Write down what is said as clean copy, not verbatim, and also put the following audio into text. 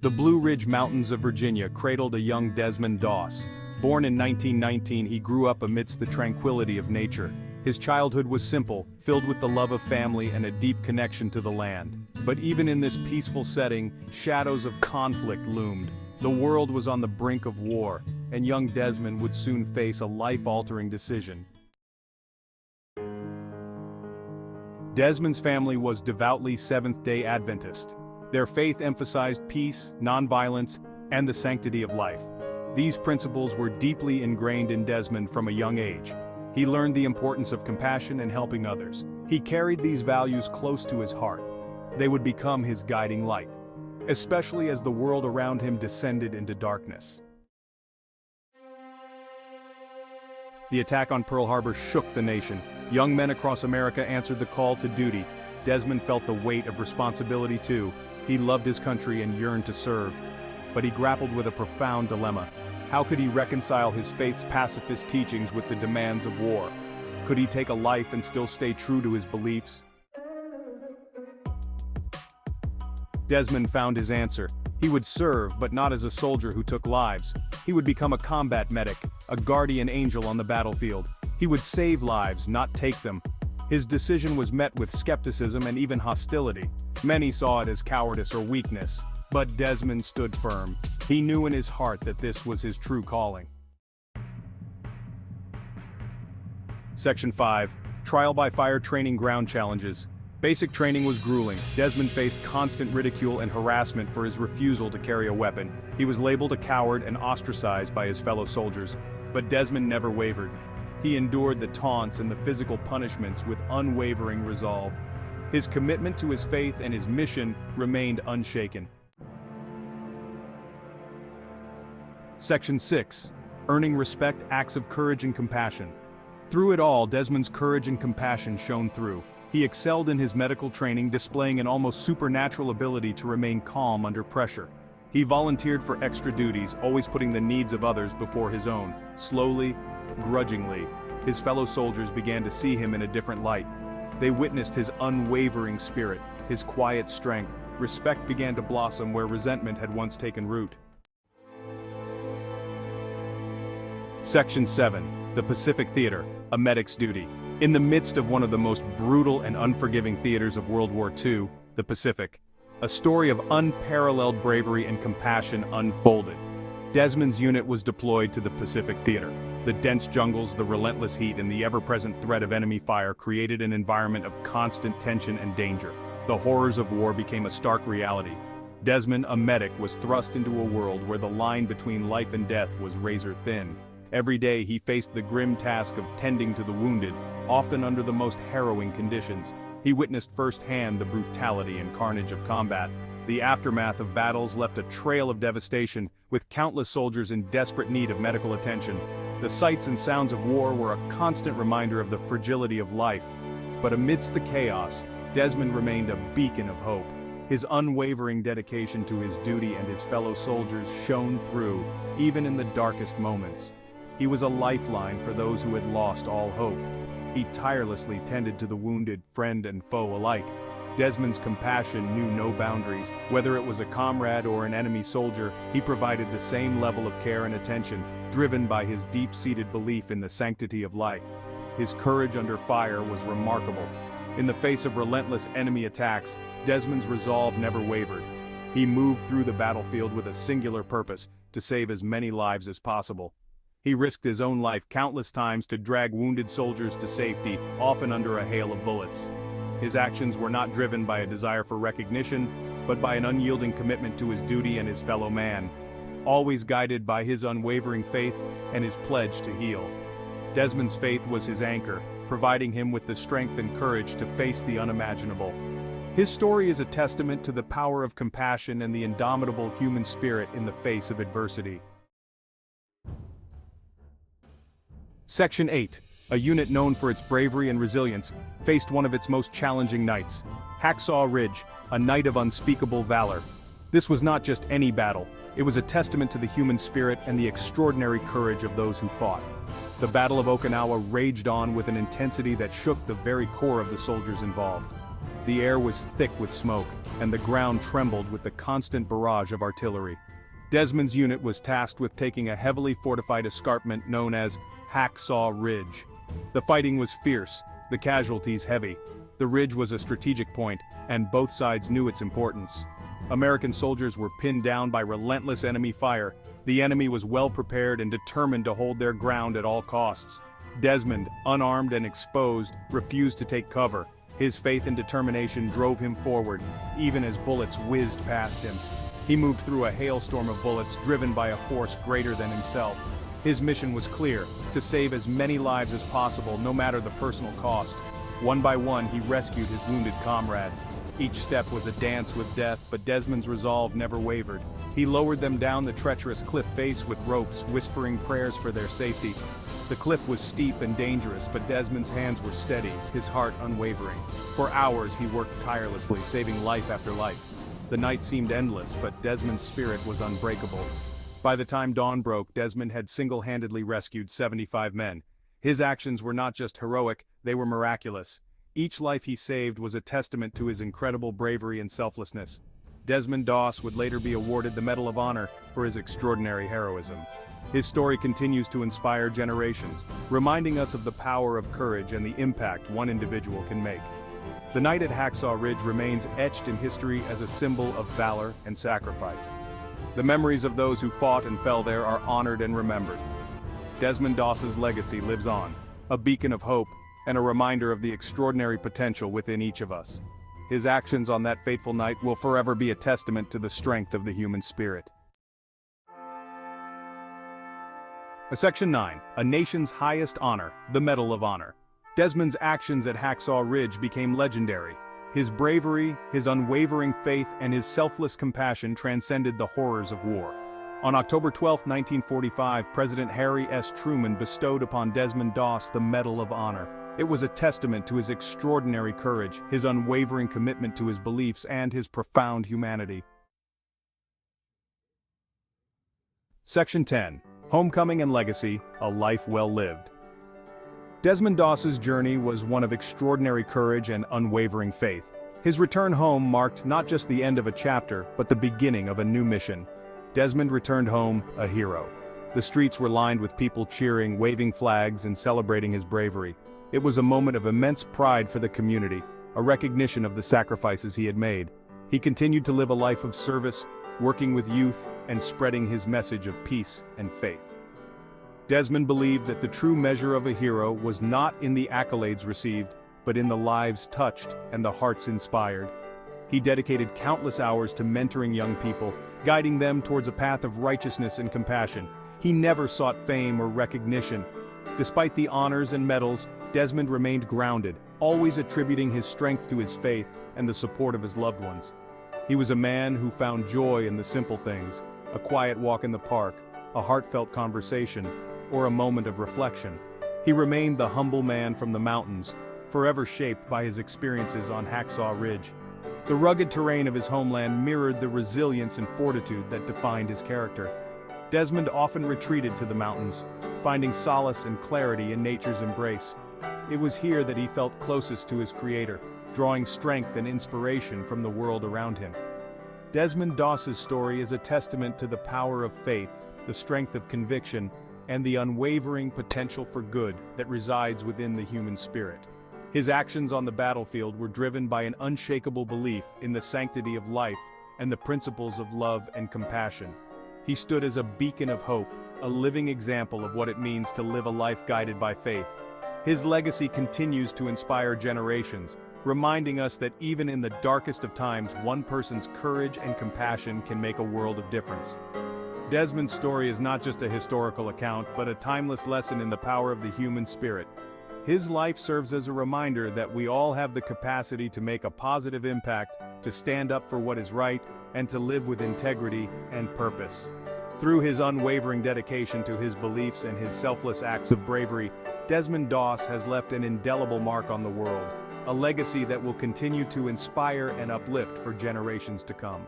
The Blue Ridge Mountains of Virginia cradled a young Desmond Doss. Born in 1919, he grew up amidst the tranquility of nature. His childhood was simple, filled with the love of family and a deep connection to the land. But even in this peaceful setting, shadows of conflict loomed. The world was on the brink of war, and young Desmond would soon face a life-altering decision. Desmond's family was devoutly Seventh-day Adventist. Their faith emphasized peace, nonviolence, and the sanctity of life. These principles were deeply ingrained in Desmond from a young age. He learned the importance of compassion and helping others. He carried these values close to his heart. They would become his guiding light, especially as the world around him descended into darkness. The attack on Pearl Harbor shook the nation. Young men across America answered the call to duty. Desmond felt the weight of responsibility too. He loved his country and yearned to serve. But he grappled with a profound dilemma. How could he reconcile his faith's pacifist teachings with the demands of war? Could he take a life and still stay true to his beliefs? Desmond found his answer. He would serve, but not as a soldier who took lives. He would become a combat medic, a guardian angel on the battlefield. He would save lives, not take them. His decision was met with skepticism and even hostility. Many saw it as cowardice or weakness, but Desmond stood firm. He knew in his heart that this was his true calling. Section 5. Trial by Fire Training Ground Challenges. Basic training was grueling. Desmond faced constant ridicule and harassment for his refusal to carry a weapon. He was labeled a coward and ostracized by his fellow soldiers. But Desmond never wavered. He endured the taunts and the physical punishments with unwavering resolve. His commitment to his faith and his mission remained unshaken. Section 6. Earning Respect, Acts of Courage and Compassion. Through it all, Desmond's courage and compassion shone through. He excelled in his medical training, displaying an almost supernatural ability to remain calm under pressure. He volunteered for extra duties, always putting the needs of others before his own. Slowly, grudgingly, his fellow soldiers began to see him in a different light. They witnessed his unwavering spirit, his quiet strength. Respect began to blossom where resentment had once taken root. Section 7. The Pacific Theater, a medic's duty. In the midst of one of the most brutal and unforgiving theaters of World War II, the Pacific, a story of unparalleled bravery and compassion unfolded. Desmond's unit was deployed to the Pacific Theater. The dense jungles, the relentless heat, and the ever-present threat of enemy fire created an environment of constant tension and danger. The horrors of war became a stark reality. Desmond, a medic, was thrust into a world where the line between life and death was razor thin. Every day he faced the grim task of tending to the wounded, often under the most harrowing conditions. He witnessed firsthand the brutality and carnage of combat. The aftermath of battles left a trail of devastation, with countless soldiers in desperate need of medical attention. The sights and sounds of war were a constant reminder of the fragility of life. But amidst the chaos, Desmond remained a beacon of hope. His unwavering dedication to his duty and his fellow soldiers shone through, even in the darkest moments. He was a lifeline for those who had lost all hope. He tirelessly tended to the wounded, friend and foe alike. Desmond's compassion knew no boundaries. Whether it was a comrade or an enemy soldier, he provided the same level of care and attention, driven by his deep-seated belief in the sanctity of life. His courage under fire was remarkable. In the face of relentless enemy attacks, Desmond's resolve never wavered. He moved through the battlefield with a singular purpose: to save as many lives as possible. He risked his own life countless times to drag wounded soldiers to safety, often under a hail of bullets. His actions were not driven by a desire for recognition, but by an unyielding commitment to his duty and his fellow man, always guided by his unwavering faith and his pledge to heal. Desmond's faith was his anchor, providing him with the strength and courage to face the unimaginable. His story is a testament to the power of compassion and the indomitable human spirit in the face of adversity. Section 8. A unit known for its bravery and resilience, faced one of its most challenging nights. Hacksaw Ridge, a night of unspeakable valor. This was not just any battle, it was a testament to the human spirit and the extraordinary courage of those who fought. The Battle of Okinawa raged on with an intensity that shook the very core of the soldiers involved. The air was thick with smoke, and the ground trembled with the constant barrage of artillery. Desmond's unit was tasked with taking a heavily fortified escarpment known as Hacksaw Ridge. The fighting was fierce, the casualties heavy. The ridge was a strategic point, and both sides knew its importance. American soldiers were pinned down by relentless enemy fire. The enemy was well prepared and determined to hold their ground at all costs. Desmond, unarmed and exposed, refused to take cover. His faith and determination drove him forward, even as bullets whizzed past him. He moved through a hailstorm of bullets driven by a force greater than himself. His mission was clear: to save as many lives as possible, no matter the personal cost. One by one, he rescued his wounded comrades. Each step was a dance with death, but Desmond's resolve never wavered. He lowered them down the treacherous cliff face with ropes, whispering prayers for their safety. The cliff was steep and dangerous, but Desmond's hands were steady, his heart unwavering. For hours he worked tirelessly, saving life after life. The night seemed endless, but Desmond's spirit was unbreakable. By the time dawn broke, Desmond had single-handedly rescued 75 men. His actions were not just heroic, they were miraculous. Each life he saved was a testament to his incredible bravery and selflessness. Desmond Doss would later be awarded the Medal of Honor for his extraordinary heroism. His story continues to inspire generations, reminding us of the power of courage and the impact one individual can make. The night at Hacksaw Ridge remains etched in history as a symbol of valor and sacrifice. The memories of those who fought and fell there are honored and remembered. Desmond Doss's legacy lives on, a beacon of hope and a reminder of the extraordinary potential within each of us. His actions on that fateful night will forever be a testament to the strength of the human spirit. Section 9. A nation's highest honor, the Medal of Honor. Desmond's actions at Hacksaw Ridge became legendary. His bravery, his unwavering faith, and his selfless compassion transcended the horrors of war. On October 12, 1945, President Harry S. Truman bestowed upon Desmond Doss the Medal of Honor. It was a testament to his extraordinary courage, his unwavering commitment to his beliefs, and his profound humanity. Section 10. Homecoming and Legacy, a Life Well Lived. Desmond Doss's journey was one of extraordinary courage and unwavering faith. His return home marked not just the end of a chapter, but the beginning of a new mission. Desmond returned home a hero. The streets were lined with people cheering, waving flags, and celebrating his bravery. It was a moment of immense pride for the community, a recognition of the sacrifices he had made. He continued to live a life of service, working with youth and spreading his message of peace and faith. Desmond believed that the true measure of a hero was not in the accolades received, but in the lives touched and the hearts inspired. He dedicated countless hours to mentoring young people, guiding them towards a path of righteousness and compassion. He never sought fame or recognition. Despite the honors and medals, Desmond remained grounded, always attributing his strength to his faith and the support of his loved ones. He was a man who found joy in the simple things: a quiet walk in the park, a heartfelt conversation, or a moment of reflection. He remained the humble man from the mountains, forever shaped by his experiences on Hacksaw Ridge. The rugged terrain of his homeland mirrored the resilience and fortitude that defined his character. Desmond often retreated to the mountains, finding solace and clarity in nature's embrace. It was here that he felt closest to his creator, drawing strength and inspiration from the world around him. Desmond Doss's story is a testament to the power of faith, the strength of conviction, and the unwavering potential for good that resides within the human spirit. His actions on the battlefield were driven by an unshakable belief in the sanctity of life and the principles of love and compassion. He stood as a beacon of hope, a living example of what it means to live a life guided by faith. His legacy continues to inspire generations, reminding us that even in the darkest of times, one person's courage and compassion can make a world of difference. Desmond's story is not just a historical account, but a timeless lesson in the power of the human spirit. His life serves as a reminder that we all have the capacity to make a positive impact, to stand up for what is right, and to live with integrity and purpose. Through his unwavering dedication to his beliefs and his selfless acts of bravery, Desmond Doss has left an indelible mark on the world, a legacy that will continue to inspire and uplift for generations to come.